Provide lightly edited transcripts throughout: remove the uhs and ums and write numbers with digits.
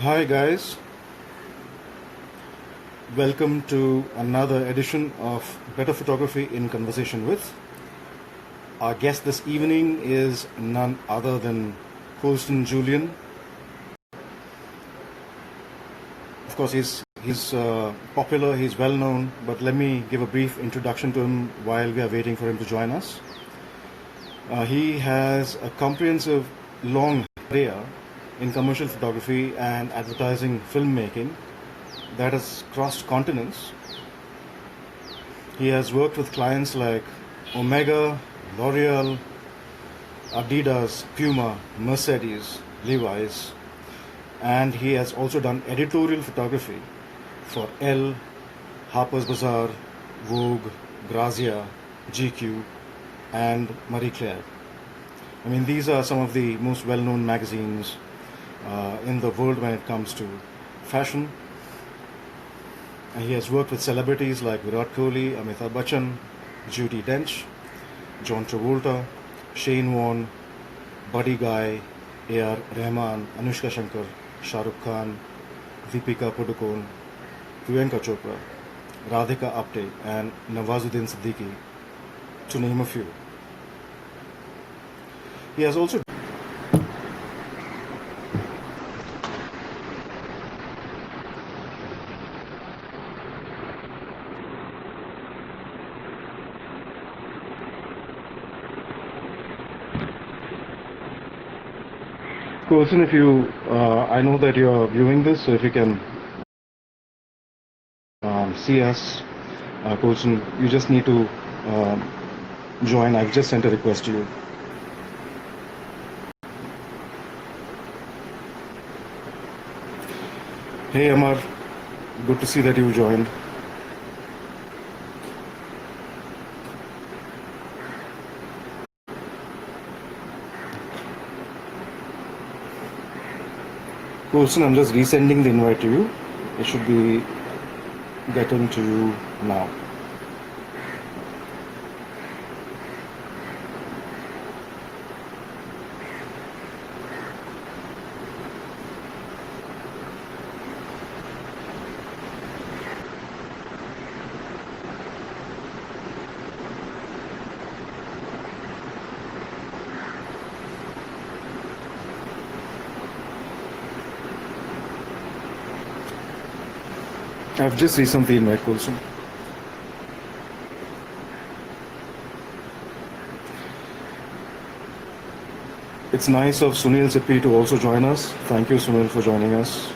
Hi guys, welcome to another edition of Better Photography in Conversation with. Our guest this evening is none other than Colston Julian. Of course, he's popular, he's well known, but let me give a brief introduction to him while we are waiting for him to join us. He has a comprehensive, long career in commercial photography and advertising filmmaking that has crossed continents. He has worked with clients like Omega, L'Oreal, Adidas, Puma, Mercedes, Levis, and he has also done editorial photography for Elle, Harper's Bazaar, Vogue, Grazia, GQ, and Marie Claire. I mean, these are some of the most well-known magazines in the world when it comes to fashion. And he has worked with celebrities like Virat Kohli, Amitabh Bachchan, Judi Dench, John Travolta, Shane Warne, Buddy Guy, R Rehman, Anoushka Shankar, Shahrukh Khan, Deepika Padukone, Priyanka Chopra, Radhika Apte, and Nawazuddin Siddiqui, to name a few. He has also Colson, if you, I know that you are viewing this, so if you can see us, Colson, you just need to join. I've just sent a request to you. Hey Amar, good to see that you joined. Colson, I'm just resending the invite to you. It should be getting to you now. I've just resent the invite, Colson. It's nice of Sunil Sippy to also join us. Thank you, Sunil, for joining us.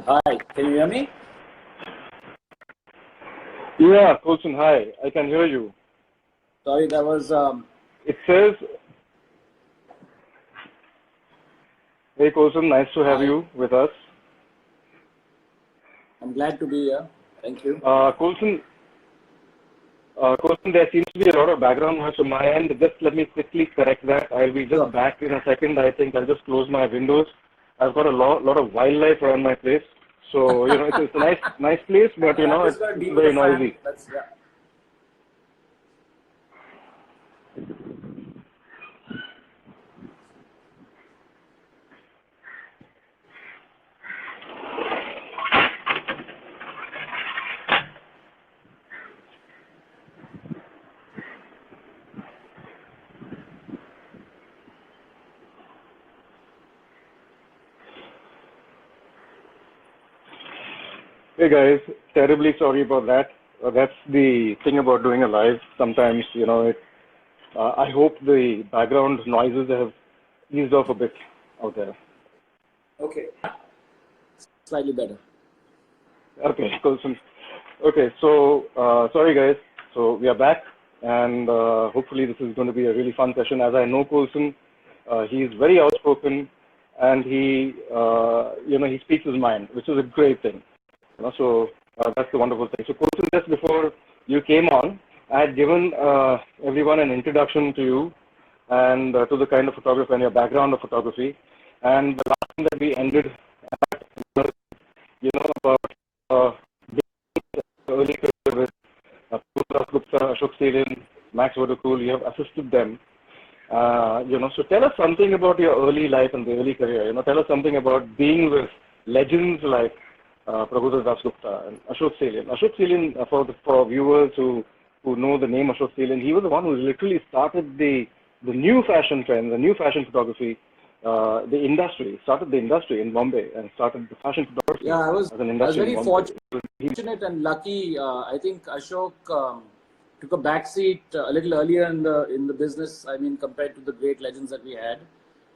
Hi, can you hear me? Yeah, Colson, hi. I can hear you. Sorry, that was... It says... Hey, Colson, nice to have you with us. I'm glad to be here. Thank you. Colson, there seems to be a lot of background noise on my end. Just let me quickly correct that. I'll be just back in a second. I think I'll just close my windows. I've got a lot of wildlife around my place. So, you know, it's a nice place, but, you know, it's very noisy. Hey guys, terribly sorry about that. That's the thing about doing a live. Sometimes, you know, I hope the background noises have eased off a bit out there. Okay. Slightly better. Okay, Colson. Okay, so sorry guys. So we are back. and hopefully this is going to be a really fun session. As I know Colston, he's very outspoken, and he speaks his mind, which is a great thing. So that's the wonderful thing. So Colston, just before you came on, I had given everyone an introduction to you and to the kind of photography and your background of photography. And the last thing that we ended at was, about early career with Prabuddha Dasgupta, Ashok Salian, Max Vadukul. You have assisted them. So tell us something about your early life and the early career. Tell us something about being with legends like Prabuddha Dasgupta and Ashok Salian. Ashok Salian, for viewers who know the name Ashok Salian, he was the one who literally started the new fashion trends, the new fashion photography, the industry in Bombay, and started the fashion photography as an industry. I was very fortunate and lucky. I think Ashok took a backseat a little earlier in the business. I mean, compared to the great legends that we had,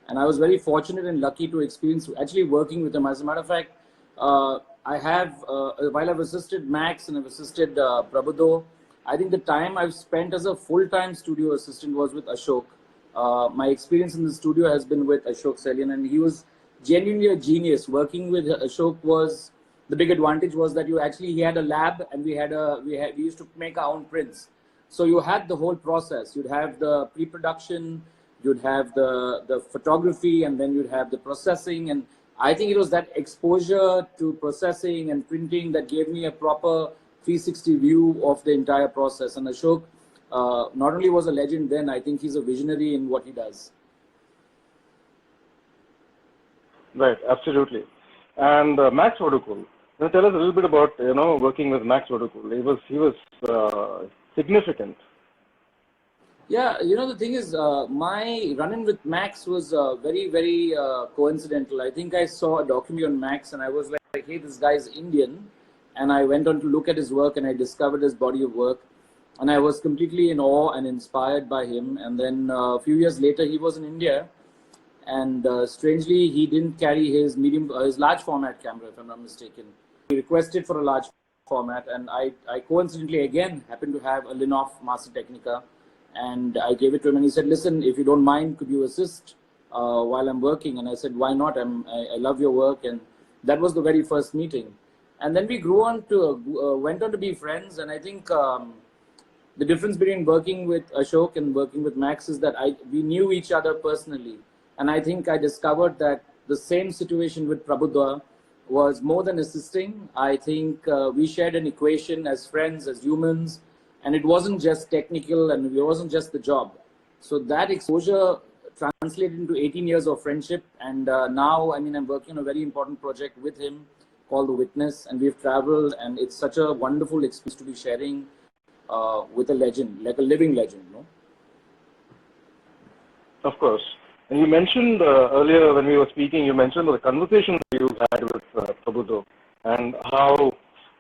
and I was very fortunate and lucky to experience actually working with him. As a matter of fact, I have while I've assisted Max and I've assisted Prabuddha, I think the time I've spent as a full-time studio assistant was with Ashok. My experience in the studio has been with Ashok Salian, and he was genuinely a genius. Working with Ashok was the big advantage was that he had a lab, and we used to make our own prints. So you had the whole process. You'd have the pre-production, you'd have the photography, and then you'd have the processing. And I think it was that exposure to processing and printing that gave me a proper 360 view of the entire process. And Ashok not only was a legend then, I think he's a visionary in what he does. Right, absolutely. And Max Vadukul, tell us a little bit about working with Max Vadukul. He was significant. Yeah, the thing is, my run-in with Max was very, very coincidental. I think I saw a documentary on Max, and I was like, hey, this guy is Indian. And I went on to look at his work, and I discovered his body of work. And I was completely in awe and inspired by him. And then a few years later, he was in India. And strangely, he didn't carry his large format camera, if I'm not mistaken. He requested for a large format. And I coincidentally, again, happened to have a Linoff Master Technica. And I gave it to him, and he said, listen, if you don't mind, could you assist while I'm working? And I said, why not? I love your work. And that was the very first meeting. And then we went on to be friends. And I think the difference between working with Ashok and working with Max is that we knew each other personally. And I think I discovered that the same situation with Prabuddha was more than assisting. I think we shared an equation as friends, as humans, and it wasn't just technical and it wasn't just the job. So that exposure translated into 18 years of friendship. And now, I'm working on a very important project with him called The Witness, and we've traveled, and it's such a wonderful experience to be sharing with a legend, like a living legend, Of course. And you mentioned earlier when we were speaking, you mentioned the conversation that you had with Prabuddha, and how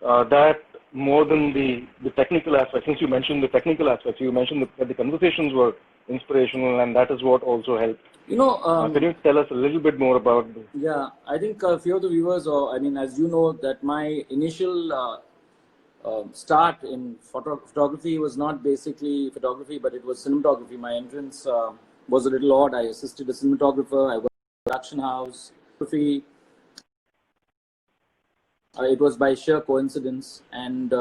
that more than the technical aspects, since you mentioned the technical aspects, you mentioned that the conversations were inspirational, and that is what also helped. Can you tell us a little bit more about this? Yeah, I think a few of the viewers, as you know, that my initial start in photography was not basically photography, but it was cinematography. My entrance was a little odd. I assisted a cinematographer, I worked in a production house. It was by sheer coincidence. And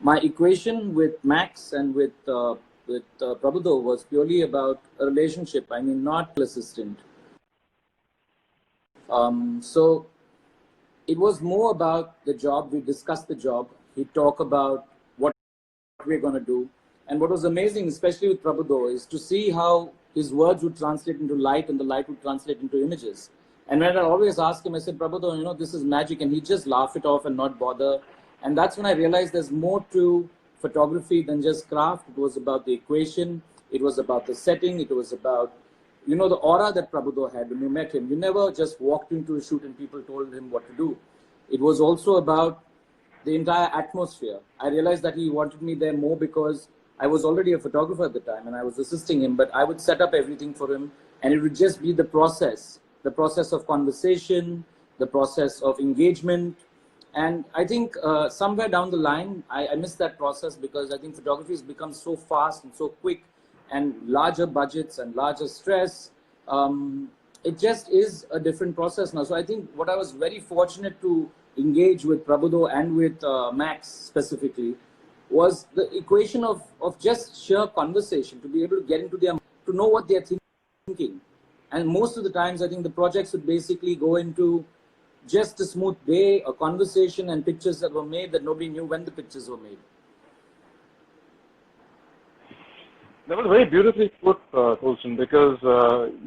my equation with Max and with Prabuddha was purely about a relationship. Not assistant. So it was more about the job. We discussed the job. He'd talk about what we're going to do. And what was amazing, especially with Prabuddha, is to see how his words would translate into light and the light would translate into images. And when I always ask him, I said, Prabuddha, this is magic. And he'd just laugh it off and not bother. And that's when I realized there's more to photography than just craft. It was about the equation. It was about the setting. It was about, the aura that Prabuddha had when you met him. You never just walked into a shoot and people told him what to do. It was also about the entire atmosphere. I realized that he wanted me there more because I was already a photographer at the time and I was assisting him, but I would set up everything for him, and it would just be the process of conversation, the process of engagement, And I think somewhere down the line, I missed that process because I think photography has become so fast and so quick, and larger budgets and larger stress. It just is a different process now. So I think what I was very fortunate to engage with Prabuddha and with Max specifically was the equation of just sheer conversation, to be able to get into their, to know what they're thinking. And most of the times, I think the projects would basically go into just a smooth day, a conversation, and pictures that were made that nobody knew when the pictures were made. That was very beautifully put, Colston, because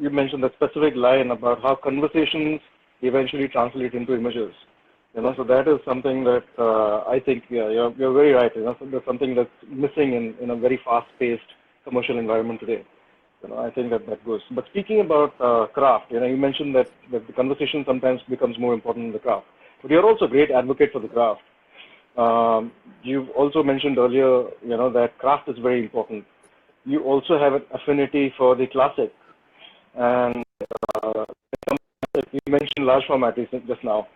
you mentioned that specific line about how conversations eventually translate into images. You know, so that is something that I think, yeah, you're very right. You know, so there's something that's missing in a very fast-paced commercial environment today. You know, I think that goes. But speaking about craft, you know, you mentioned that the conversation sometimes becomes more important than the craft. But you're also a great advocate for the craft. You've also mentioned earlier, you know, that craft is very important. You also have an affinity for the classic, and you mentioned large format just now.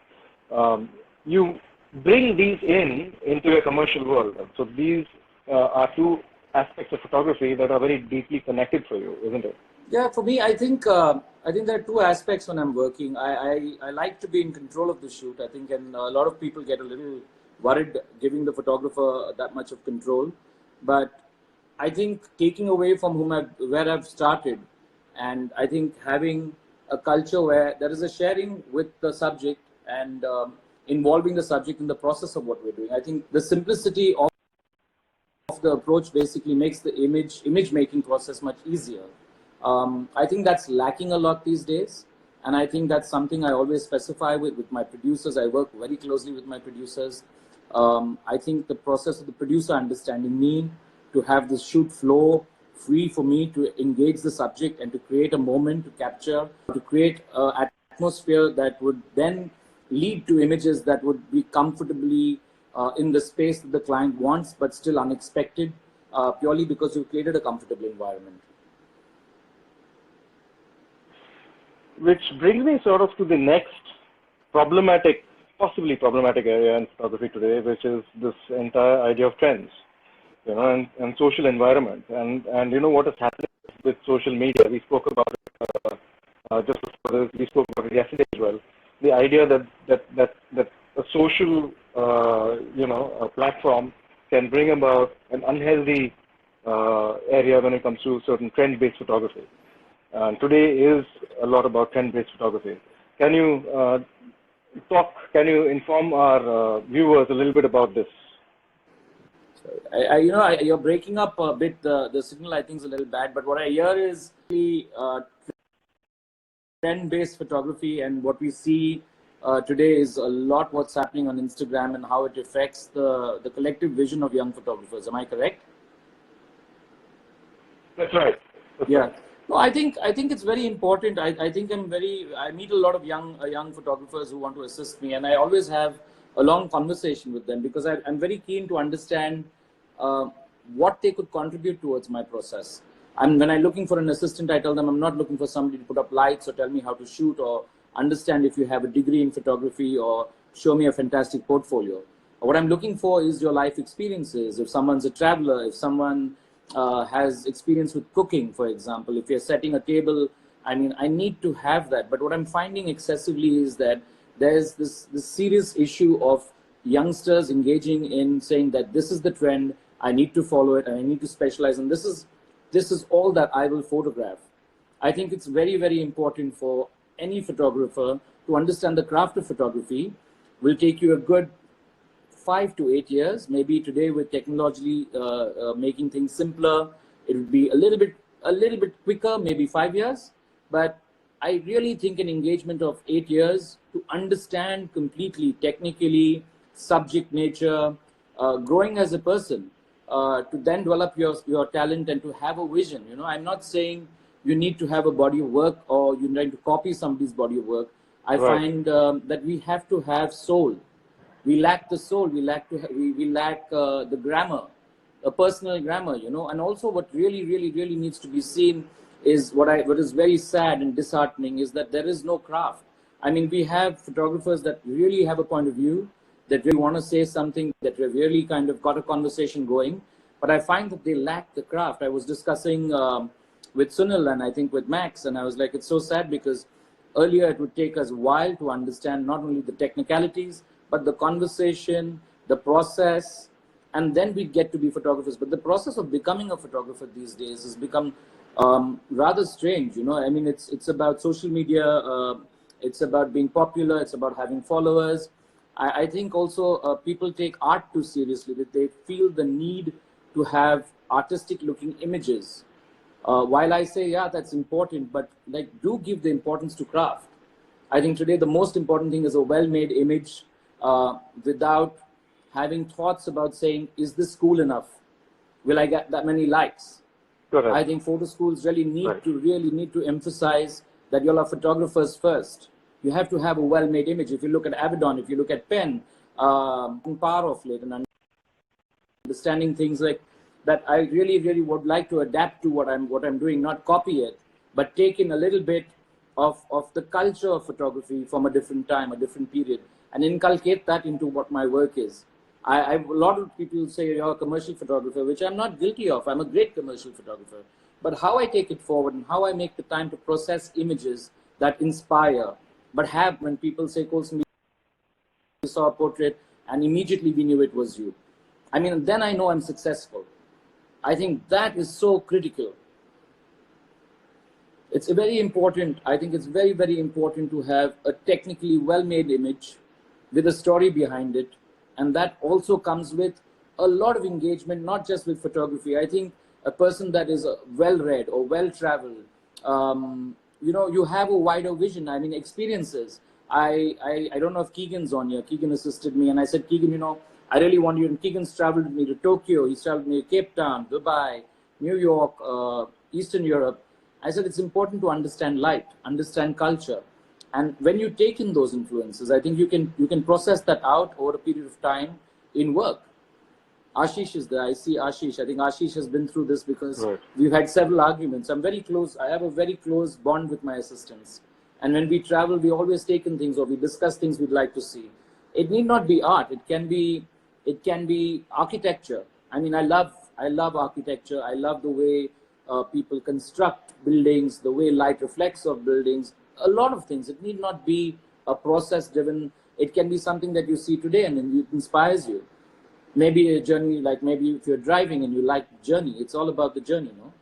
You bring these into a commercial world. So these are two aspects of photography that are very deeply connected for you, isn't it? Yeah, for me, I think there are two aspects when I'm working. I like to be in control of the shoot. I think, and a lot of people get a little worried giving the photographer that much of control. But I think taking away from where I've started, and I think having a culture where there is a sharing with the subject and involving the subject in the process of what we're doing. I think the simplicity of the approach basically makes the image making process much easier. I think that's lacking a lot these days, and I think that's something I always specify with my producers. I work very closely with my producers. I think the process of the producer understanding me, to have the shoot flow free for me to engage the subject and to create a moment to capture, to create an atmosphere that would then lead to images that would be comfortably in the space that the client wants, but still unexpected, purely because you've created a comfortable environment. Which brings me sort of to the next possibly problematic area in photography today, which is this entire idea of trends, you know, and social environment. And you know what has happened with social media. We spoke about it just before this. We spoke about it yesterday as well. The idea that a social, a platform can bring about an unhealthy area when it comes to certain trend-based photography. And today is a lot about trend-based photography. Can you inform our viewers a little bit about this? You're breaking up a bit. The signal, I think, is a little bad. But what I hear is the trend-based photography, and what we see today is a lot what's happening on Instagram and how it affects the collective vision of young photographers. Am I correct? That's right. Yeah. Right. No, I think it's very important. I meet a lot of young photographers who want to assist me, and I always have a long conversation with them because I'm very keen to understand what they could contribute towards my process. And when I'm looking for an assistant, I tell them I'm not looking for somebody to put up lights or tell me how to shoot or understand if you have a degree in photography or show me a fantastic portfolio. What I'm looking for is your life experiences. If someone's a traveler, if someone has experience with cooking, for example, if you're setting a table, I mean, I need to have that. But what I'm finding excessively is that there's this serious issue of youngsters engaging in saying that this is the trend, I need to follow it, and I need to specialize, and this is all that I will photograph. I think it's very, very important for any photographer to understand the craft of photography. Will take you a good 5 to 8 years. Maybe today with technology making things simpler, it would be a little bit quicker, maybe 5 years. But I really think an engagement of 8 years to understand completely, technically, subject nature, growing as a person, to then develop your talent and to have a vision. You know, I'm not saying you need to have a body of work or you need to copy somebody's body of work. I find that we have to have soul. We lack the soul. We lack the grammar, a personal grammar. You know, and also what really needs to be seen is what is very sad and disheartening is that there is no craft. I mean, we have photographers that really have a point of view. that really want to say something, that we really kind of got a conversation going. But I find that they lack the craft. I was discussing with Sunil and I think with Max, and I was like, it's so sad because earlier it would take us a while to understand not only the technicalities, but the conversation, the process, and then we'd get to be photographers. But the process of becoming a photographer these days has become rather strange. You know, I mean, it's about social media, it's about being popular, it's about having followers. I think also people take art too seriously, that they feel the need to have artistic looking images. While I say, yeah, that's important, but like, do give the importance to craft. I think today the most important thing is a well-made image without having thoughts about saying, is this cool enough? Will I get that many likes? Correct. I think photo schools really need to emphasize that you're photographers first. You have to have a well-made image. If you look at Avedon, if you look at Pen, Power of late, and understanding things like that, I really, really would like to adapt to what I'm doing, not copy it, but take in a little bit of the culture of photography from a different time, a different period, and inculcate that into what my work is. A lot of people say you're a commercial photographer, which I'm not guilty of. I'm a great commercial photographer. But how I take it forward and how I make the time to process images that inspire, but have, when people say, Colston, we saw a portrait and immediately we knew it was you. I mean, then I know I'm successful. I think that is so critical. It's very important. I think it's very, very important to have a technically well-made image with a story behind it. And that also comes with a lot of engagement, not just with photography. I think a person that is well-read or well-traveled, you know, you have a wider vision. I mean, experiences. I don't know if Keegan's on here. Keegan assisted me, and I said, Keegan, you know, I really want you. And Keegan's traveled with me to Tokyo. He's traveled with me to Cape Town, Dubai, New York, Eastern Europe. I said, it's important to understand light, understand culture. And when you take in those influences, I think you can process that out over a period of time in work. Ashish is there. I see Ashish. I think Ashish has been through this because we've had several arguments. I'm very close. I have a very close bond with my assistants. And when we travel, we always take in things or we discuss things we'd like to see. It need not be art. It can be architecture. I mean, I love architecture. I love the way people construct buildings, the way light reflects off buildings, a lot of things. It need not be a process driven. It can be something that you see today and it inspires you. Maybe a journey, like maybe if you're driving and you like the journey, it's all about the journey, no?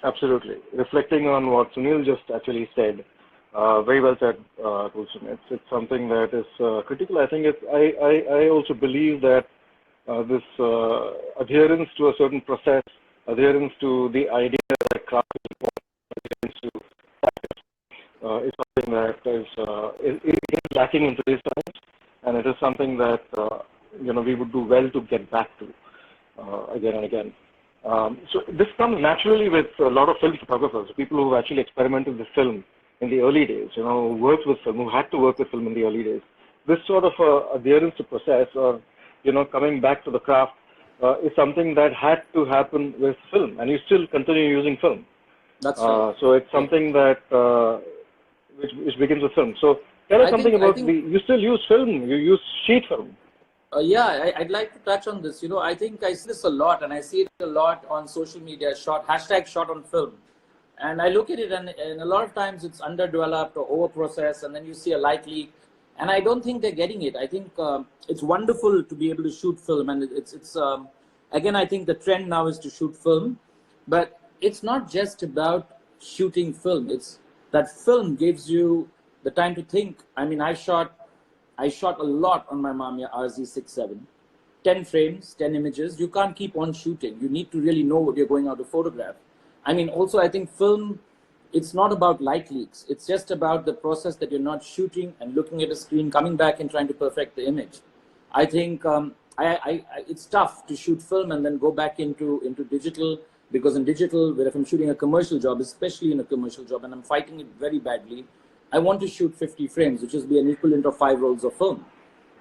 Absolutely. Reflecting on what Sunil just actually said, very well said, Colston. It's something that is critical. I think I also believe that this adherence to a certain process, adherence to the idea that craft is important, adherence to is something that is lacking in today's times. And it is something that you know, we would do well to get back to again and again. So this comes naturally with a lot of film photographers, people who actually experimented with film in the early days, you know, who worked with film, who had to work with film in the early days. This sort of adherence to process, or you know, coming back to the craft, is something that had to happen with film, and you still continue using film. That's right. So it's something that which begins with film. So tell us something about you still use film, you use sheet film. Yeah, I'd like to touch on this. You know, I think I see this a lot, and I see it a lot on social media, hashtag shot on film. And I look at it, and a lot of times it's underdeveloped or over-processed, and then you see a light leak. And I don't think they're getting it. I think it's wonderful to be able to shoot film, and it's again, I think the trend now is to shoot film, but it's not just about shooting film. It's that film gives you the time to think. I mean, I shot a lot on my Mamiya RZ67, 10 frames, 10 images. You can't keep on shooting. You need to really know what you're going out to photograph. I mean, also, I think film, it's not about light leaks. It's just about the process that you're not shooting and looking at a screen, coming back and trying to perfect the image. I think it's tough to shoot film and then go back into digital, because in digital, if I'm shooting a commercial job, especially in a commercial job, and I'm fighting it very badly, I want to shoot 50 frames, which is be an equivalent of 5 rolls of film.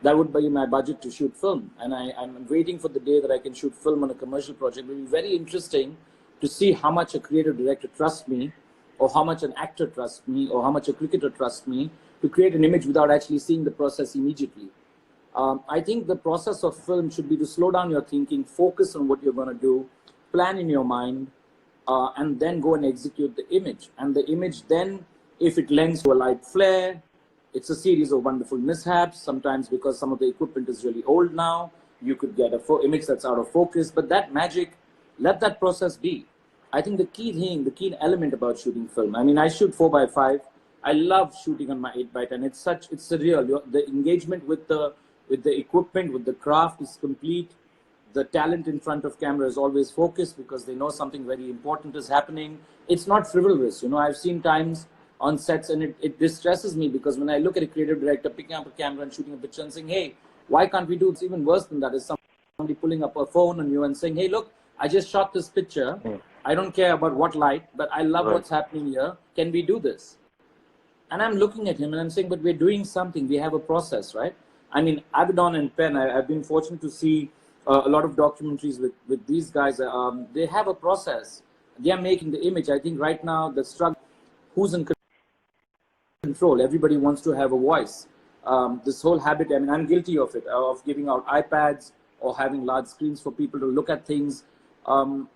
That would be my budget to shoot film. And I'm waiting for the day that I can shoot film on a commercial project. It will be very interesting to see how much a creative director trusts me or how much an actor trusts me, or how much a cricketer trusts me to create an image without actually seeing the process immediately. I think the process of film should be to slow down your thinking, focus on what you're going to do, plan in your mind, and then go and execute the image. And the image then, if it lends to a light flare, it's a series of wonderful mishaps. Sometimes because some of the equipment is really old now, you could get an image that's out of focus. But that magic, let that process be. I think the key element about shooting film, I mean, I shoot 4x5. I love shooting on my 8x10. It's surreal. The engagement with the equipment, with the craft is complete. The talent in front of camera is always focused because they know something very important is happening. It's not frivolous. You know, I've seen times on sets and it distresses me because when I look at a creative director picking up a camera and shooting a picture and saying, hey, why can't we do it? It's even worse than that. Is somebody pulling up a phone on you and saying, hey, look, I just shot this picture. I don't care about what light, but I love what's happening here. Can we do this? And I'm looking at him and I'm saying, but we're doing something. We have a process, right? I mean, Abaddon and Penn, I've been fortunate to see a lot of documentaries with these guys. They have a process. They are making the image. I think right now the struggle, who's in control? Everybody wants to have a voice. This whole habit, I mean, I'm guilty of it, of giving out iPads or having large screens for people to look at things.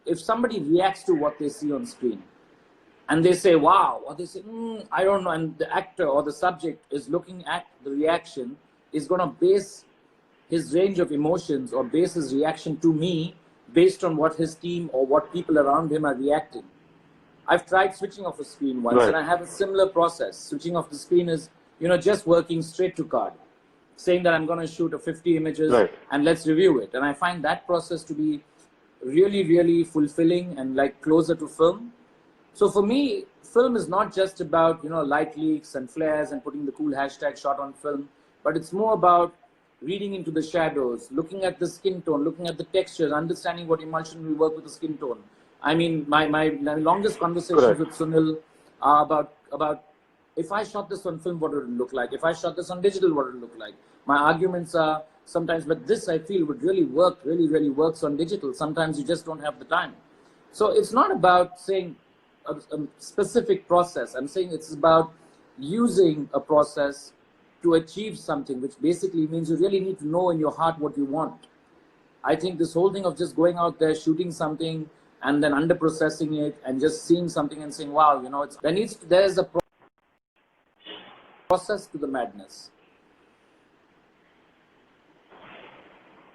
If somebody reacts to what they see on screen and they say, wow, or they say, I don't know, and the actor or the subject is looking at the reaction, is going to base his range of emotions or base his reaction to me based on what his team or what people around him are reacting. I've tried switching off a screen once and I have a similar process. Switching off the screen is, you know, just working straight to card, saying that I'm going to shoot 50 images and let's review it. And I find that process to be really, really fulfilling and like closer to film. So for me, film is not just about, you know, light leaks and flares and putting the cool hashtag shot on film, but it's more about reading into the shadows, looking at the skin tone, looking at the textures, understanding what emulsion will work with the skin tone. I mean, my longest conversations with Sunil are about if I shot this on film, what would it look like? If I shot this on digital, what would it look like? My arguments are sometimes, but this I feel would really work, really works on digital. Sometimes you just don't have the time. So it's not about saying a specific process. I'm saying it's about using a process to achieve something, which basically means you really need to know in your heart what you want. I think this whole thing of just going out there, shooting something, and then under-processing it, and just seeing something and saying, wow, you know, there's a process to the madness.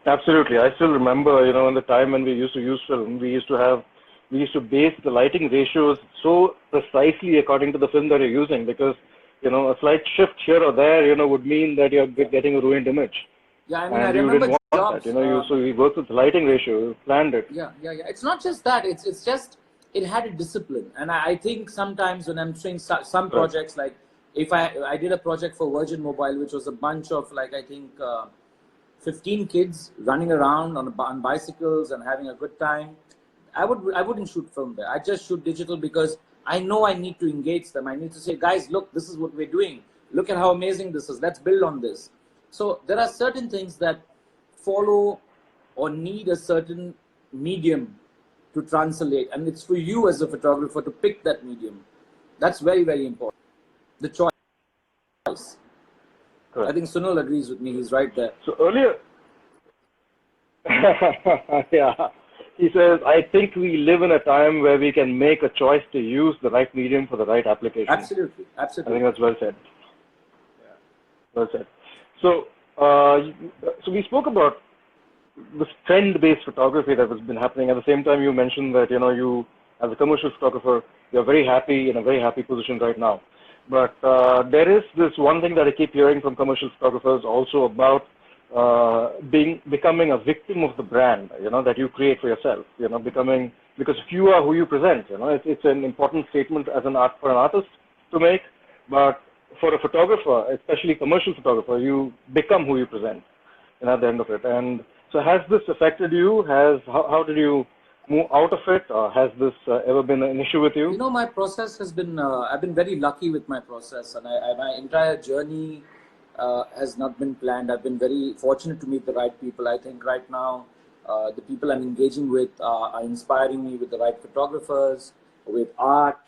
Absolutely. I still remember, you know, in the time when we used to use film, we used to base the lighting ratios so precisely according to the film that you're using, because, you know, a slight shift here or there, you know, would mean that you're getting a ruined image. Yeah, I mean, and I you remember didn't want jobs. That, you know, so we worked with lighting ratio, you planned it. Yeah. It's not just that. It's just, it had a discipline. And I think sometimes when I'm doing some projects, like if I did a project for Virgin Mobile, which was a bunch of like, I think 15 kids running around on bicycles and having a good time. I wouldn't shoot film there. I just shoot digital because I know I need to engage them. I need to say, guys, look, this is what we're doing. Look at how amazing this is. Let's build on this. So there are certain things that follow or need a certain medium to translate. And it's for you as a photographer to pick that medium. That's very, very important. The choice. Correct. I think Sunil agrees with me. He's right there. So earlier, yeah. He says, I think we live in a time where we can make a choice to use the right medium for the right application. Absolutely. I think that's well said. Yeah. Well said. So, so we spoke about this trend-based photography that has been happening. At the same time, you mentioned that, you know, you, as a commercial photographer, you're very happy, in a very happy position right now. But there is this one thing that I keep hearing from commercial photographers also about becoming a victim of the brand, you know, that you create for yourself, you know, because you are who you present, you know, it's an important statement as for an artist to make, but for a photographer, especially commercial photographer, you become who you present, you know, at the end of it. And so has this affected you? How did you move out of it? Or has this ever been an issue with you? You know, my process has been, I've been very lucky with my process, and my entire journey has not been planned. I've been very fortunate to meet the right people. I think right now, the people I'm engaging with are inspiring me with the right photographers. with art,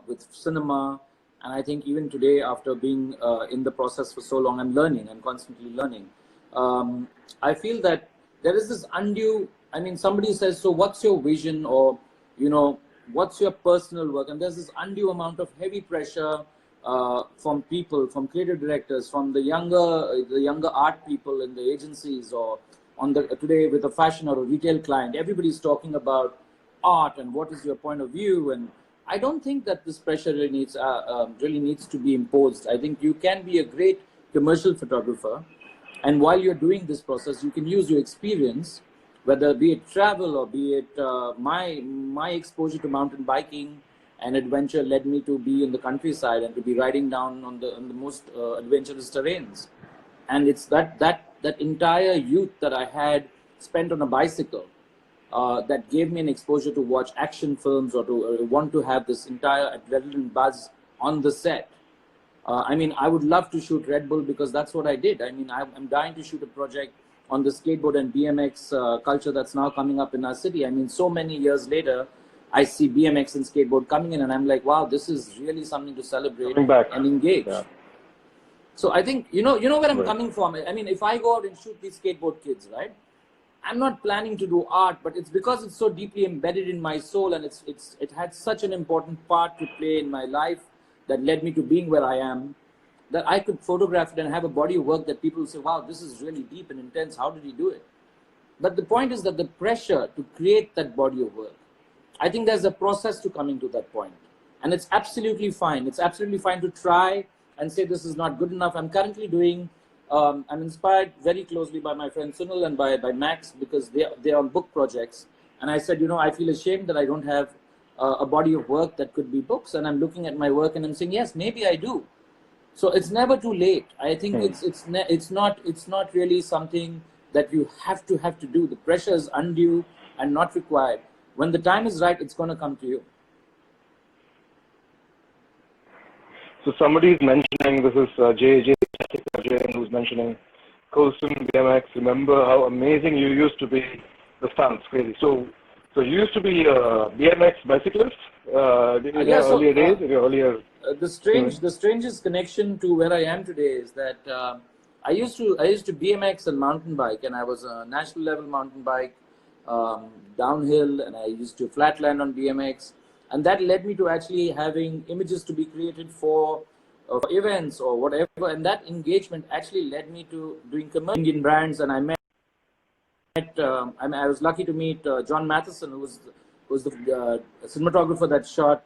with cinema. And I think even today, after being in the process for so long, I'm learning and constantly learning. I feel that there is this undue, I mean, somebody says, so what's your vision, or, you know, what's your personal work? And there's this undue amount of heavy pressure from people, from creative directors, from the younger art people in the agencies, or on the today with a fashion or a retail client. Everybody's talking about art and what is your point of view. And I don't think that this pressure really needs to be imposed. I think you can be a great commercial photographer, and while you're doing this process, you can use your experience, whether be it travel or be it my exposure to mountain biking and adventure led me to be in the countryside and to be riding down on the most adventurous terrains. And it's that entire youth that I had spent on a bicycle that gave me an exposure to watch action films or to want to have this entire adrenaline buzz on the set. I mean, I would love to shoot Red Bull because that's what I did. I mean, I'm dying to shoot a project on the skateboard and BMX culture that's now coming up in our city. I mean, so many years later, I see BMX and skateboard coming in, and I'm like, wow, this is really something to celebrate and engage. Yeah. So I think, you know where I'm coming from. I mean, if I go out and shoot these skateboard kids, right? I'm not planning to do art, but it's because it's so deeply embedded in my soul, and it had such an important part to play in my life that led me to being where I am, that I could photograph it and have a body of work that people say, wow, this is really deep and intense. How did he do it? But the point is that the pressure to create that body of work, I think there's a process to coming to that point. And it's absolutely fine. It's absolutely fine to try and say this is not good enough. I'm currently doing, I'm inspired very closely by my friend Sunil and by Max, because they're on book projects. And I said, I feel ashamed that I don't have a body of work that could be books. And I'm looking at my work and I'm saying, yes, maybe I do. So it's never too late. I think it's not really something that you have to do. The pressure is undue and not required. When the time is right, it's going to come to you. So somebody's mentioning, this is J. who's mentioning Colston BMX. Remember how amazing you used to be, the stunts, crazy. So you used to be a BMX bicyclist in your earlier days, in your earlier... The strangest connection to where I am today is that I used to BMX and mountain bike, and I was a national level mountain bike, downhill, and I used to flatland on BMX, and that led me to actually having images to be created for events or whatever, and that engagement actually led me to doing commercial Indian brands. And I was lucky to meet John Matheson, who was the cinematographer that shot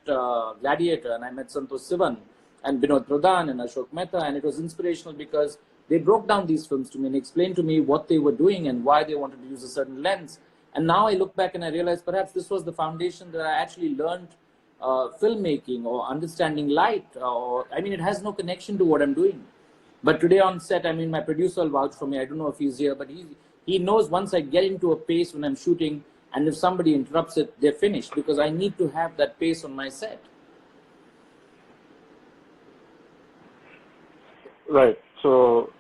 Gladiator, and I met Santosh Sivan and Binod Pradhan and Ashok Mehta, and it was inspirational because they broke down these films to me and explained to me what they were doing and why they wanted to use a certain lens. And now I look back and I realize perhaps this was the foundation that I actually learned filmmaking or understanding light. It has no connection to what I'm doing. But today on set, my producer will vouch for me. I don't know if he's here, but he knows once I get into a pace when I'm shooting, and if somebody interrupts it, they're finished, because I need to have that pace on my set. Right. So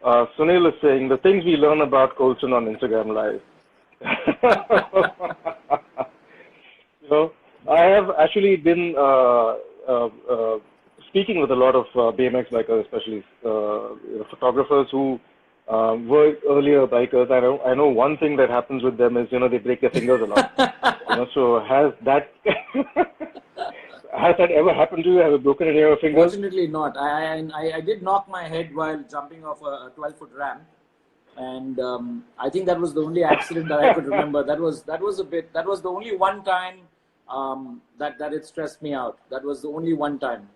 Sunil is saying the things we learn about Colston on Instagram Live. I have actually been speaking with a lot of BMX bikers, especially photographers who were earlier bikers. I know one thing that happens with them is they break their fingers a lot. So has that ever happened to you? Have you broken any of your fingers? Fortunately not. I did knock my head while jumping off a 12-foot ramp, and I think that was the only accident that I could remember. That was the only one time that it stressed me out. That was the only one time.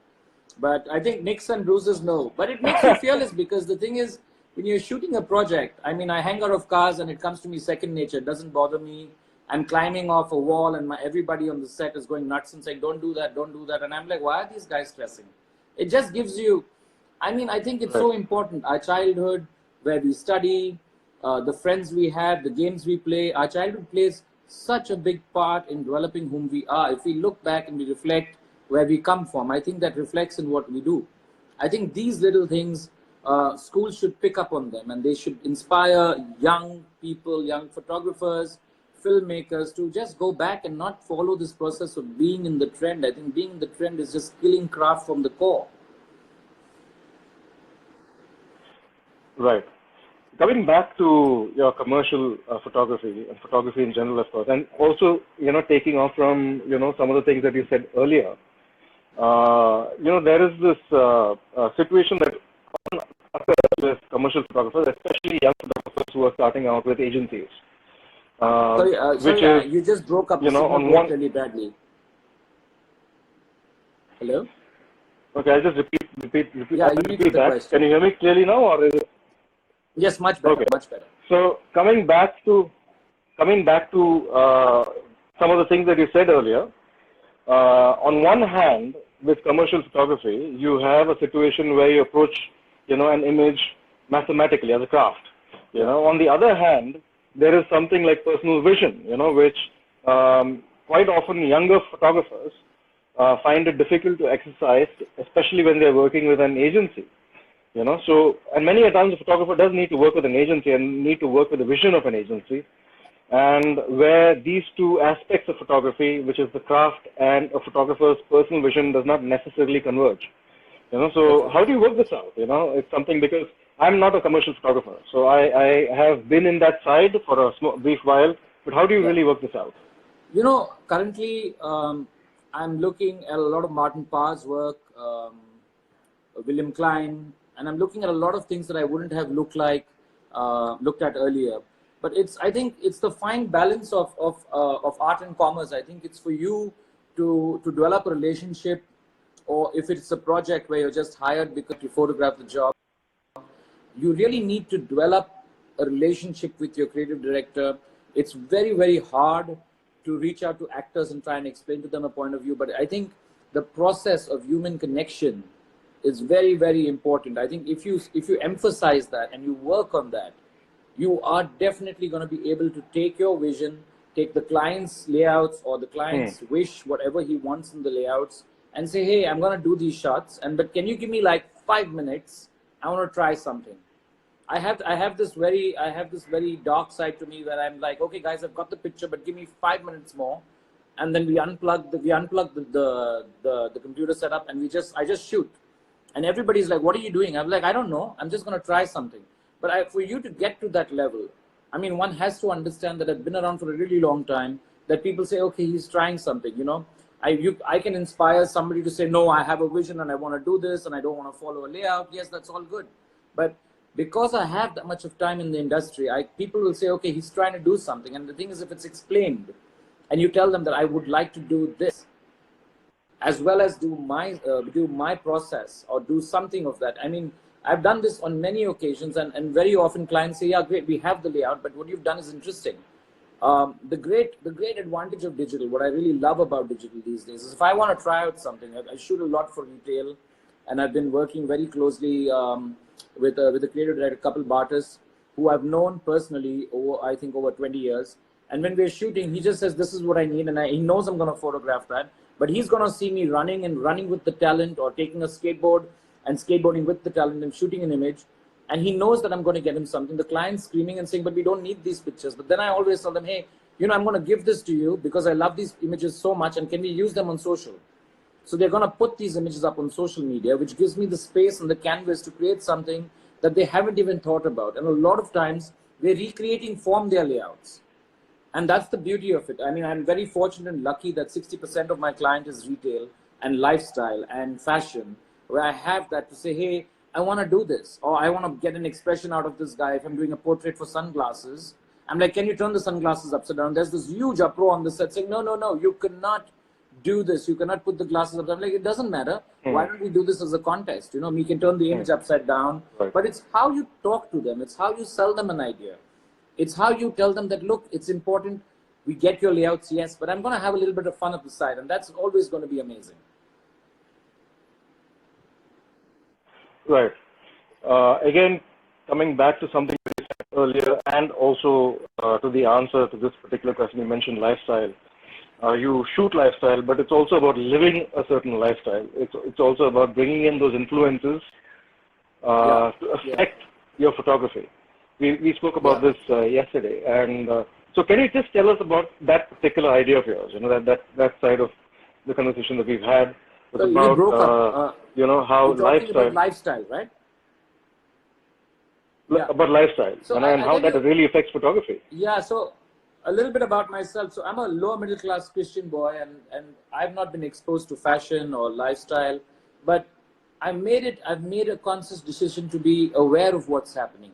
But I think nicks and bruises, no. But it makes you fearless, because the thing is, when you're shooting a project, I hang out of cars and it comes to me second nature. It doesn't bother me. I'm climbing off a wall and everybody on the set is going nuts and saying, don't do that, don't do that. And I'm like, why are these guys stressing? It just gives you, I think it's so important. Our childhood, where we study, the friends we have, the games we play, our childhood plays such a big part in developing whom we are. If we look back and we reflect where we come from, I think that reflects in what we do. I think these little things, schools should pick up on them, and they should inspire young people, young photographers, filmmakers to just go back and not follow this process of being in the trend. I think being in the trend is just killing craft from the core. Right. Coming back to your commercial photography and photography in general, of course, and also, taking off from, some of the things that you said earlier, there is this situation that occurs with commercial photographers, especially young photographers who are starting out with agencies. Sorry, you just broke up on one really badly. Hello? Okay, I'll just repeat Yeah, you repeat the that. question. Can you hear me clearly now, or is it? Yes, much better. Okay. Much better. So coming back to some of the things that you said earlier. On one hand, with commercial photography, you have a situation where you approach, an image mathematically as a craft. On the other hand, there is something like personal vision, which quite often younger photographers find it difficult to exercise, especially when they're working with an agency. And many a times a photographer does need to work with an agency and need to work with the vision of an agency, and where these two aspects of photography, which is the craft and a photographer's personal vision, does not necessarily converge. So how do you work this out? It's something, because I'm not a commercial photographer, so I have been in that side for a brief while, but how do you really work this out? Currently I'm looking at a lot of Martin Parr's work, William Klein, and I'm looking at a lot of things that I wouldn't have looked at earlier. But I think it's the fine balance of art and commerce. I think it's for you to develop a relationship, or if it's a project where you're just hired because you photograph the job, you really need to develop a relationship with your creative director. It's very, very hard to reach out to actors and try and explain to them a point of view. But I think the process of human connection is very, very important. I think if you emphasize that and you work on that, you are definitely going to be able to take your vision, take the client's layouts or the client's wish, whatever he wants in the layouts, and say, hey, I'm going to do these shots, but can you give me like 5 minutes? I want to try something. I have this very dark side to me where I'm like, okay, guys, I've got the picture, but give me 5 minutes more, and then we unplug the computer setup, and I just shoot. And everybody's like, what are you doing? I'm like, I don't know. I'm just going to try something. But for you to get to that level, I mean, one has to understand that I've been around for a really long time, that people say, okay, he's trying something, I can inspire somebody to say, no, I have a vision and I want to do this and I don't want to follow a layout. Yes, that's all good. But because I have that much of time in the industry, people will say, okay, he's trying to do something. And the thing is, if it's explained and you tell them that I would like to do this, as well as do my process or do something of that. I mean, I've done this on many occasions, and very often clients say, yeah, great, we have the layout, but what you've done is interesting. The great advantage of digital, what I really love about digital these days, is if I want to try out something, I shoot a lot for retail, and I've been working very closely with a creative director, a couple of artists who I've known personally over 20 years. And when we're shooting, he just says, this is what I need, and he knows I'm going to photograph that. But he's going to see me running with the talent, or taking a skateboard and skateboarding with the talent and shooting an image. And he knows that I'm going to get him something. The client's screaming and saying, but we don't need these pictures. But then I always tell them, hey, I'm going to give this to you because I love these images so much, and can we use them on social? So they're going to put these images up on social media, which gives me the space and the canvas to create something that they haven't even thought about. And a lot of times they're recreating from their layouts. And that's the beauty of it. I mean, I'm very fortunate and lucky that 60% of my client is retail and lifestyle and fashion, where I have that to say, hey, I want to do this, or I want to get an expression out of this guy. If I'm doing a portrait for sunglasses, I'm like, can you turn the sunglasses upside down? There's this huge uproar on the set saying, no, you cannot do this. You cannot put the glasses upside down. Like, it doesn't matter. Why don't we do this as a contest? We can turn the image upside down, but it's how you talk to them. It's how you sell them an idea. It's how you tell them that, look, it's important. We get your layouts, yes, but I'm going to have a little bit of fun at the side, and that's always going to be amazing. Right. Again, coming back to something you said earlier, and also to the answer to this particular question, you mentioned lifestyle. You shoot lifestyle, but it's also about living a certain lifestyle. It's also about bringing in those influences to affect your photography. We spoke about this yesterday, and So can you just tell us about that particular idea of yours? You know, that side of the conversation that we've had was So about, you broke up. you know, how You're talking lifestyle, about lifestyle, right? Yeah. about lifestyle, So and how that really affects photography. Yeah, so a little bit about myself. So I'm a lower middle class Christian boy, and I've not been exposed to fashion or lifestyle, but I've made a conscious decision to be aware of what's happening.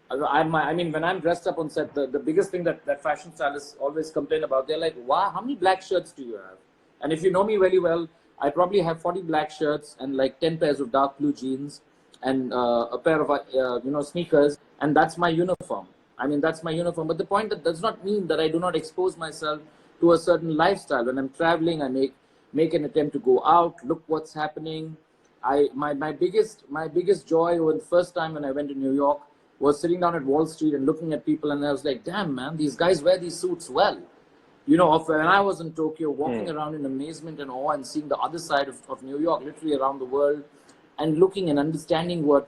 I mean, when I'm dressed up on set, the biggest thing that fashion stylists always complain about, they're like, wow, how many black shirts do you have? And if you know me very well, I probably have 40 black shirts and like 10 pairs of dark blue jeans and a pair of sneakers, and that's my uniform. I mean, that's my uniform. But the point, that does not mean that I do not expose myself to a certain lifestyle. When I'm traveling, I make an attempt to go out, look what's happening. My biggest joy when the first time when I went to New York was sitting down at Wall Street and looking at people, and I was like, damn man, these guys wear these suits well. You know, when I was in Tokyo, walking around in amazement and awe and seeing the other side of New York, literally around the world, and looking and understanding what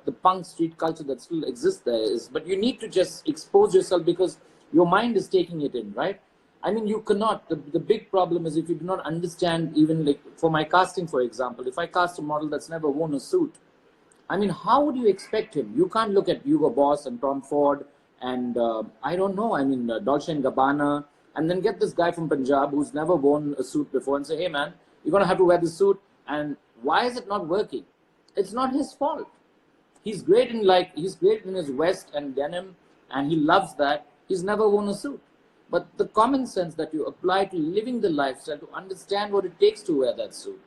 the punk street culture that still exists there is. But you need to just expose yourself because your mind is taking it in, right? I mean, you cannot. The big problem is if you do not understand, even like for my casting, for example, if I cast a model that's never worn a suit, I mean, how would you expect him? You can't look at Hugo Boss and Tom Ford and I don't know, I mean, Dolce & Gabbana, and then get this guy from Punjab who's never worn a suit before and say, hey man, you're going to have to wear this suit. And why is it not working? It's not his fault. He's great in his vest and denim, and he loves that. He's never worn a suit. But the common sense that you apply to living the lifestyle, to understand what it takes to wear that suit,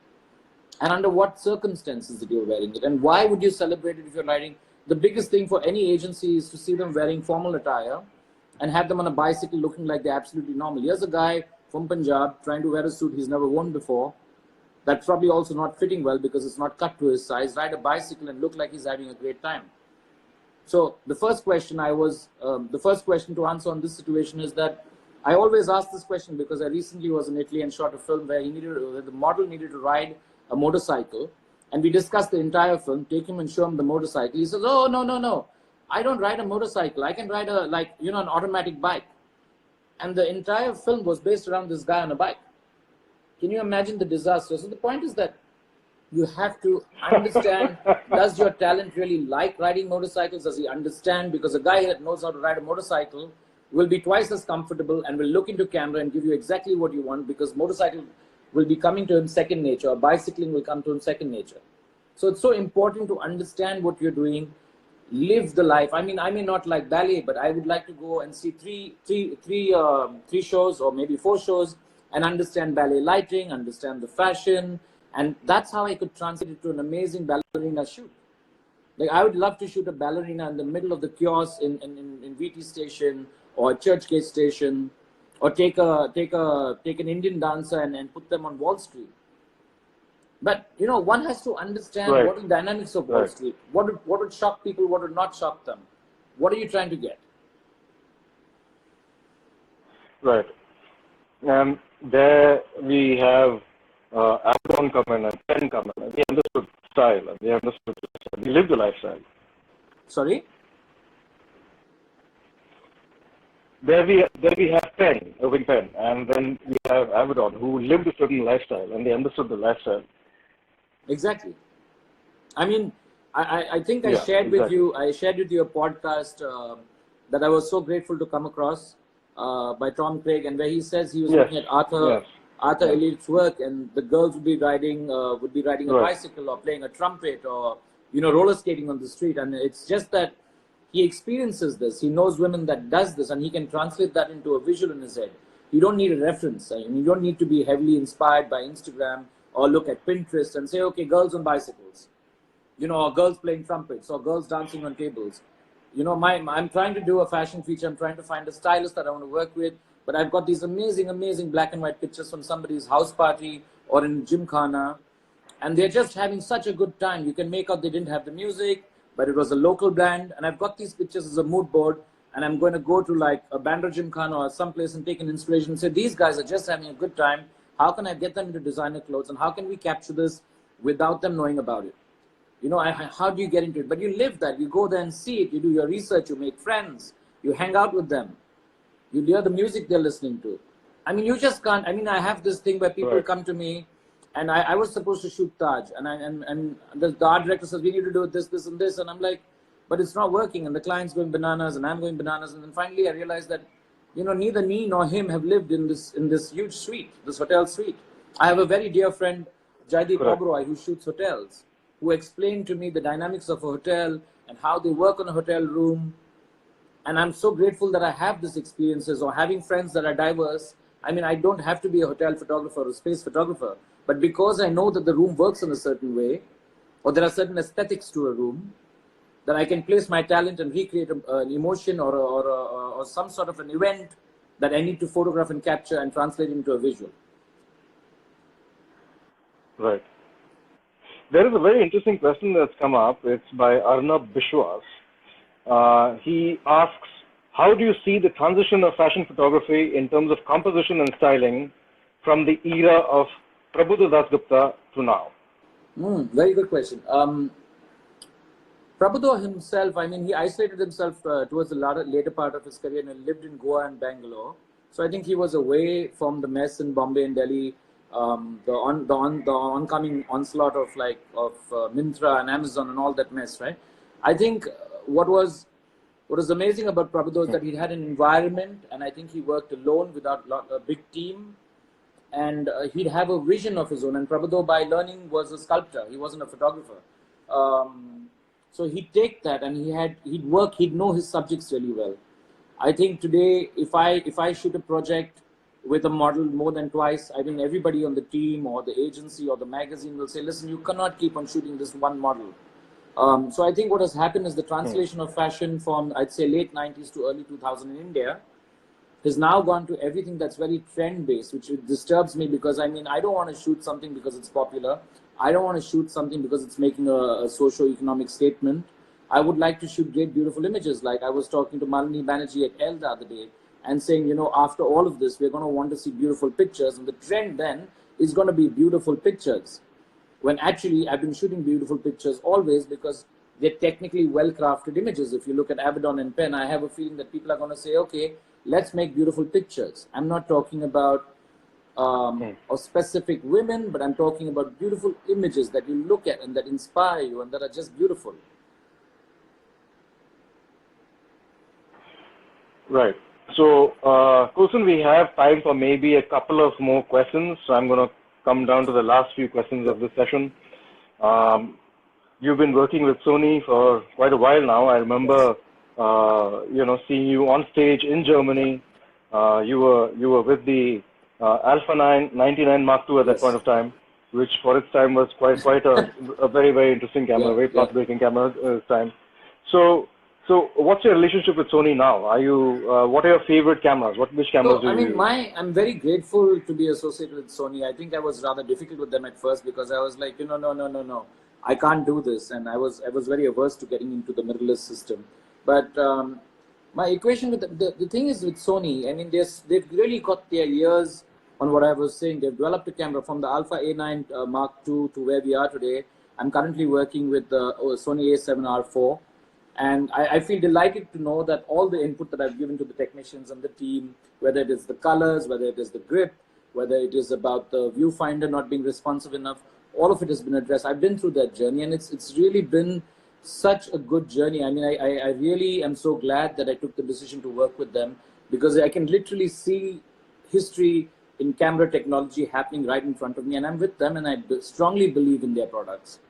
and under what circumstances that you're wearing it, and why would you celebrate it if you're riding? The biggest thing for any agency is to see them wearing formal attire and have them on a bicycle looking like they're absolutely normal. Here's a guy from Punjab trying to wear a suit he's never worn before, that's probably also not fitting well because it's not cut to his size, ride a bicycle and look like he's having a great time. So the first question to answer on this situation is that I always ask this question because I recently was in Italy and shot a film where the model needed to ride a motorcycle, and we discussed the entire film, take him and show him the motorcycle. He says, oh, no, I don't ride a motorcycle. I can ride an automatic bike. And the entire film was based around this guy on a bike. Can you imagine the disaster? So the point is that you have to understand, does your talent really like riding motorcycles? Does he understand? Because a guy that knows how to ride a motorcycle will be twice as comfortable and will look into camera and give you exactly what you want, because motorcycle will be coming to him second nature, or bicycling will come to him second nature. So it's so important to understand what you're doing, live the life. I mean, I may not like ballet, but I would like to go and see three shows or maybe 4 shows and understand ballet lighting, understand the fashion, and that's how I could translate it to an amazing ballerina shoot. Like, I would love to shoot a ballerina in the middle of the kiosk in VT station or Churchgate station, or take an Indian dancer and put them on Wall Street. But you know, one has to understand what are the dynamics of Wall Street. What would shock people? What would not shock them? What are you trying to get? Right. And there we have Amazon come in and Penn come in. They understood style and they understood lifestyle. They lived the lifestyle. Sorry? There we have Penn, Irving Penn, and then we have Avedon, who lived a certain lifestyle and they understood the lifestyle. Exactly. I mean, I think I shared with you a podcast that I was so grateful to come across by Tom Craig, and where he says he was looking at Arthur Elliott's work, and the girls would be riding a bicycle or playing a trumpet or roller skating on the street, and it's just that he experiences this. He knows women that does this, and he can translate that into a visual in his head. You don't need a reference. I mean, you don't need to be heavily inspired by Instagram or look at Pinterest and say, okay, girls on bicycles, or girls playing trumpets or girls dancing on tables. I'm trying to do a fashion feature. I'm trying to find a stylist that I want to work with, but I've got these amazing, amazing black and white pictures from somebody's house party or in Gymkhana, and they're just having such a good time. You can make out they didn't have the music, but it was a local brand, and I've got these pictures as a mood board, and I'm going to go to like a Bandra Gymkhana or someplace and take an inspiration and say, these guys are just having a good time. How can I get them into designer clothes, and how can we capture this without them knowing about it? How do you get into it? But you live that. You go there and see it. You do your research. You make friends. You hang out with them. You hear the music they're listening to. I mean, you just can't. I mean, I have this thing where people come to me, and I was supposed to shoot Taj, and the art director says, we need to do this, this, and this, and I'm like, but it's not working, and the client's going bananas, and I'm going bananas, and then finally I realized that, you know, neither me nor him have lived in this huge suite, this hotel suite. I have a very dear friend, Jaideep Oberoi, who shoots hotels, who explained to me the dynamics of a hotel and how they work on a hotel room. And I'm so grateful that I have these experiences, or having friends that are diverse. I mean, I don't have to be a hotel photographer or a space photographer, but because I know that the room works in a certain way, or there are certain aesthetics to a room, that I can place my talent and recreate an emotion or some sort of an event that I need to photograph and capture and translate into a visual. Right. There is a very interesting question that's come up. It's by Arnab Bishwas. He asks, how do you see the transition of fashion photography in terms of composition and styling from the era of Prabuddha Dasgupta to now? Very good question. Prabuddha himself, I mean, he isolated himself towards the later part of his career and lived in Goa and Bangalore. So I think he was away from the mess in Bombay and Delhi, the oncoming onslaught of Myntra and Amazon and all that mess, right? I think what was amazing about Prabuddha is that he had an environment, and I think he worked alone without a big team, and he'd have a vision of his own. And Prabuddha, by learning, was a sculptor. He wasn't a photographer. So he'd take that and he'd work, he'd know his subjects really well. I think today, if I shoot a project with a model more than twice, I think everybody on the team or the agency or the magazine will say, listen, you cannot keep on shooting this one model. So I think what has happened is the translation of fashion from, I'd say, late 90s to early 2000 in India has now gone to everything that's very trend-based, which disturbs me because, I mean, I don't want to shoot something because it's popular. I don't want to shoot something because it's making a socio-economic statement. I would like to shoot great, beautiful images. Like I was talking to Malini Banerjee at Elle the other day and saying, you know, after all of this, we're going to want to see beautiful pictures. And the trend then is going to be beautiful pictures. When actually I've been shooting beautiful pictures always because they're technically well-crafted images. If you look at Abaddon and Penn, I have a feeling that people are going to say, okay, let's make beautiful pictures. I'm not talking about or specific women, but I'm talking about beautiful images that you look at and that inspire you and that are just beautiful. Right. So, Colston, we have time for maybe a couple of more questions. So I'm going to come down to the last few questions of this session. You've been working with Sony for quite a while now. I remember, seeing you on stage in Germany. You were with the Alpha 99 Mark II at that point of time, which for its time was quite a very, very interesting camera, very path-breaking camera at its time. So what's your relationship with Sony now? Are you what are your favorite cameras? Which cameras do you use? I'm very grateful to be associated with Sony. I think I was rather difficult with them at first because I was like, no, I can't do this, and I was very averse to getting into the mirrorless system. But my equation with the thing is with Sony, I mean, they've really got their ears on what I was saying. They've developed a camera from the Alpha A9 Mark II to where we are today. I'm currently working with the Sony A7R4. And I feel delighted to know that all the input that I've given to the technicians and the team, whether it is the colors, whether it is the grip, whether it is about the viewfinder not being responsive enough, all of it has been addressed. I've been through that journey, and it's really been such a good journey. I mean, I really am so glad that I took the decision to work with them because I can literally see history in camera technology happening right in front of me, and I'm with them, and I strongly believe in their products.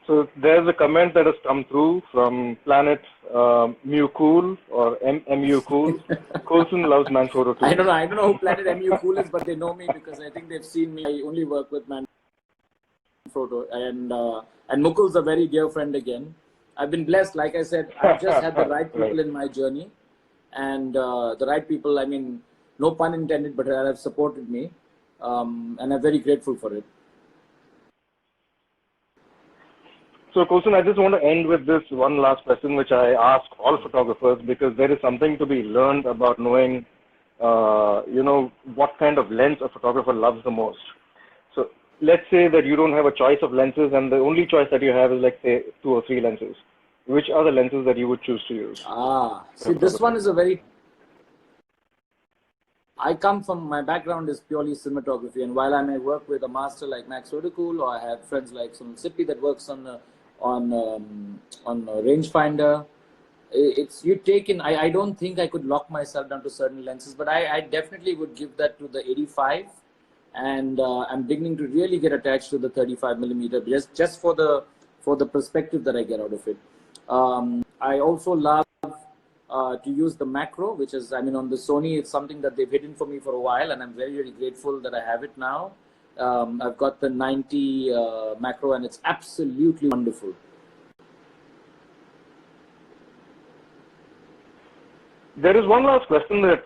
So there's a comment that has come through from Planet Mu Cool or MU Cool. Colston loves Manfrotto too. I don't know who Planet MU Cool is, but they know me because I think they've seen me. I only work with Manfrotto, and Mukul's a very dear friend again. I've been blessed, like I said. I've just had the right people in my journey, and the right people. I mean, no pun intended, but have supported me, and I'm very grateful for it. So, Colston, I just want to end with this one last question, which I ask all photographers, because there is something to be learned about knowing, what kind of lens a photographer loves the most. So, let's say that you don't have a choice of lenses, and the only choice that you have is, like, say, 2 or 3 lenses. which are the lenses that you would choose to use? See, this one is a very... I come from, my background is purely cinematography, and while I may work with a master like Max Vadukul, or I have friends like Sunil Sippy that works on rangefinder, it's you take in. I don't think I could lock myself down to certain lenses, but I definitely would give that to the 85, and I'm beginning to really get attached to the 35 millimeter just for the perspective that I get out of it. I also love to use the macro, which is, I mean, on the Sony, it's something that they've hidden for me for a while, and I'm very, very grateful that I have it now. I've got the 90 macro, and it's absolutely wonderful. There is one last question that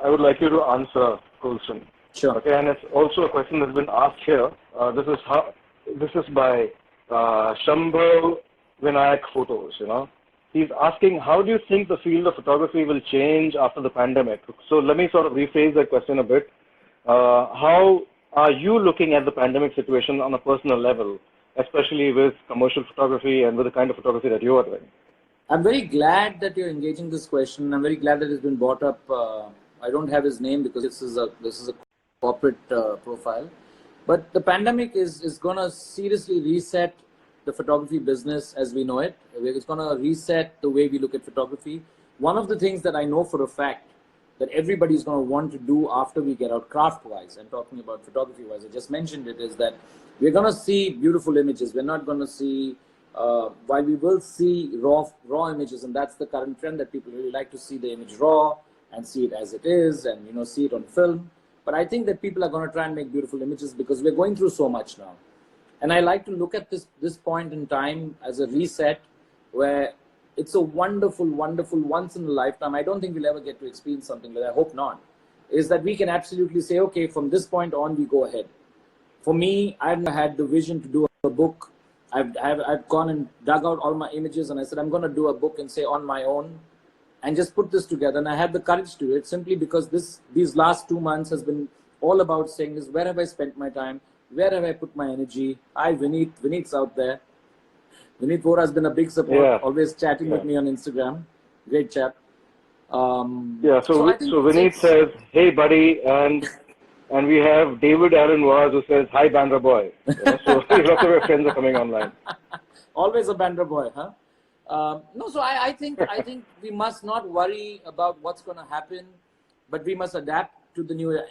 I would like you to answer, Colston. Sure. Okay, and it's also a question that's been asked here. This is by Shambhav Vinayak Photos, you know. He's asking, how do you think the field of photography will change after the pandemic? So let me sort of rephrase that question a bit. How are you looking at the pandemic situation on a personal level, especially with commercial photography and with the kind of photography that you are doing? I'm very glad that you're engaging this question. I'm very glad that it's been brought up. I don't have his name because this is a corporate profile. But the pandemic is going to seriously reset the photography business as we know it. It's going to reset the way we look at photography. One of the things that I know for a fact that everybody's going to want to do after we get out craft-wise, and talking about photography-wise, I just mentioned it, is that we're going to see beautiful images. We're not going to see, while we will see raw images, and that's the current trend that people really like to see the image raw and see it as it is, and, you know, see it on film. But I think that people are going to try and make beautiful images because we're going through so much now. And I like to look at this point in time as a reset where it's a wonderful, wonderful once in a lifetime. I don't think we'll ever get to experience something like that. I hope not. Is that we can absolutely say, okay, from this point on, we go ahead. For me, I've had the vision to do a book. I've gone and dug out all my images and I said, I'm going to do a book and say on my own and just put this together. And I have the courage to do it simply because these last 2 months has been all about saying is, where have I spent my time? Where have I put my energy? Hi, Vineet's out there. Vineet Vora has been a big support, always chatting with me on Instagram. Great chap. So Vineet says, hey, buddy, and we have David Allen Waz who says, hi, Bandra boy. Yeah, so lots of our friends are coming online. Always a Bandra boy, huh? No, so I think we must not worry about what's going to happen, but we must adapt to the new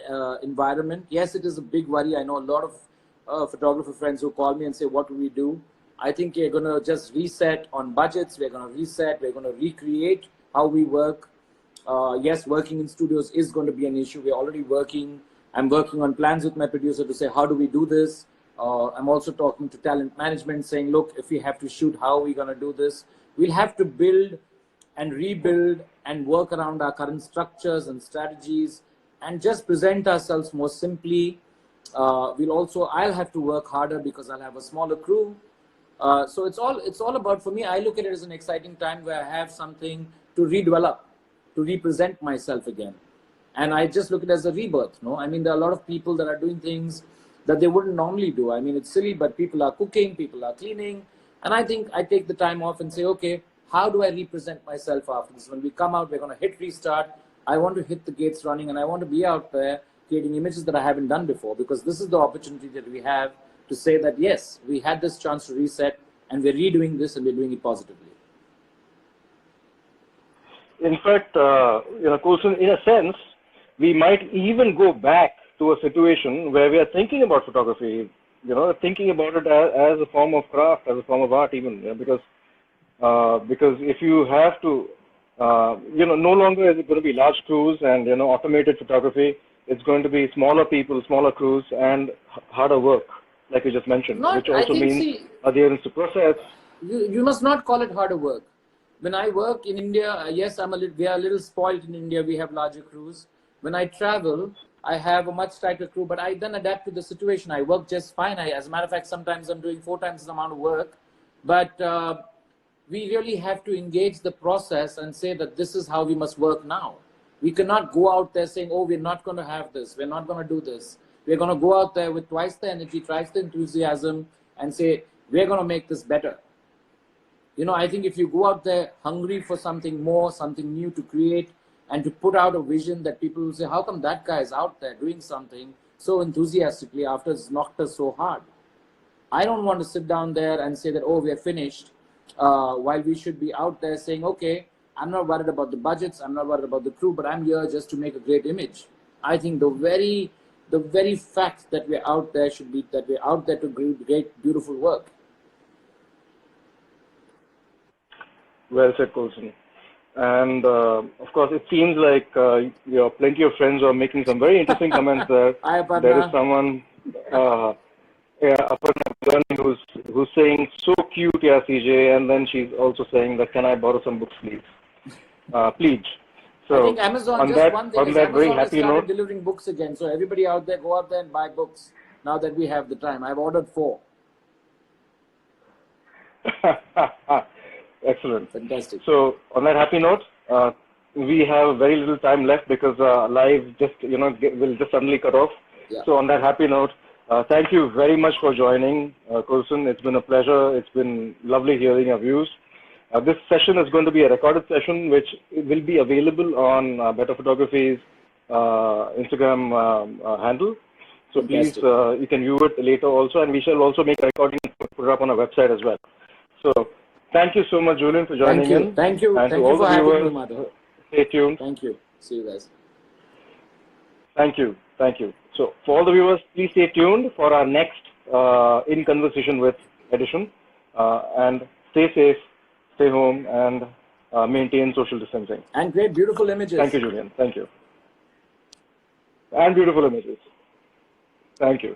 environment. Yes, it is a big worry. I know a lot of photographer friends who call me and say, what do we do? I think we're going to just reset on budgets. We're going to reset. We're going to recreate how we work. Yes, working in studios is going to be an issue. We're already working. I'm working on plans with my producer to say, how do we do this? I'm also talking to talent management saying, look, if we have to shoot, how are we going to do this? We'll have to build and rebuild and work around our current structures and strategies and just present ourselves more simply. I'll have to work harder because I'll have a smaller crew. So it's all about, for me, I look at it as an exciting time where I have something to redevelop, to represent myself again. And I just look at it as a rebirth. No, I mean, there are a lot of people that are doing things that they wouldn't normally do. I mean, it's silly, but people are cooking, people are cleaning. And I think I take the time off and say, okay, how do I represent myself after this? When we come out, we're going to hit restart. I want to hit the gates running and I want to be out there creating images that I haven't done before, because this is the opportunity that we have to say that, yes, we had this chance to reset and we're redoing this and we're doing it positively. In fact, Colston, in a sense, we might even go back to a situation where we are thinking about photography, thinking about it as a form of craft, as a form of art even, because if you have to, no longer is it going to be large crews and, automated photography. It's going to be smaller people, smaller crews, and harder work, like you just mentioned, which also means adherence to process. You must not call it harder work. When I work in India, yes, we are a little spoiled in India. We have larger crews. When I travel, I have a much tighter crew, but I then adapt to the situation. I work just fine. As a matter of fact, sometimes I'm doing 4 times the amount of work. But we really have to engage the process and say that this is how we must work now. We cannot go out there saying, oh, we're not going to have this. We're not going to do this. We're going to go out there with twice the energy, twice the enthusiasm and say, we're going to make this better. I think if you go out there hungry for something more, something new to create, and to put out a vision that people will say, how come that guy is out there doing something so enthusiastically after it's knocked us so hard? I don't want to sit down there and say that, oh, we are finished, while we should be out there saying, okay, I'm not worried about the budgets, I'm not worried about the crew, but I'm here just to make a great image. I think the very fact that we're out there should be that we're out there to create beautiful work. Well said, Colston. And of course, it seems like your plenty of friends are making some very interesting comments there. Hi, Aparna. There is someone, Aparna, who's saying, so cute, yeah, CJ. And then she's also saying that, can I borrow some books, please? Please. So, I think Amazon, on just that, one thing on is that Amazon very has happy started note, delivering books again. So everybody out there, go out there and buy books now that we have the time. I've ordered 4. excellent. Fantastic. So on that happy note, we have very little time left because live just will just suddenly cut off. Yeah. So on that happy note, thank you very much for joining, Colston. It's been a pleasure. It's been lovely hearing your views. This session is going to be a recorded session, which will be available on Better Photography's Instagram handle. So Fantastic. please, you can view it later also, and we shall also make a recording and put it up on our website as well. So thank you so much, Julian, for joining in. Thank you. And Thank to you all for the having viewers, me, Madhav. stay tuned. Thank you. See you guys. Thank you. Thank you. So for all the viewers, please stay tuned for our next In Conversation with edition. And stay safe, stay home, and maintain social distancing. And create beautiful images. Thank you, Julian. Thank you. And beautiful images. Thank you.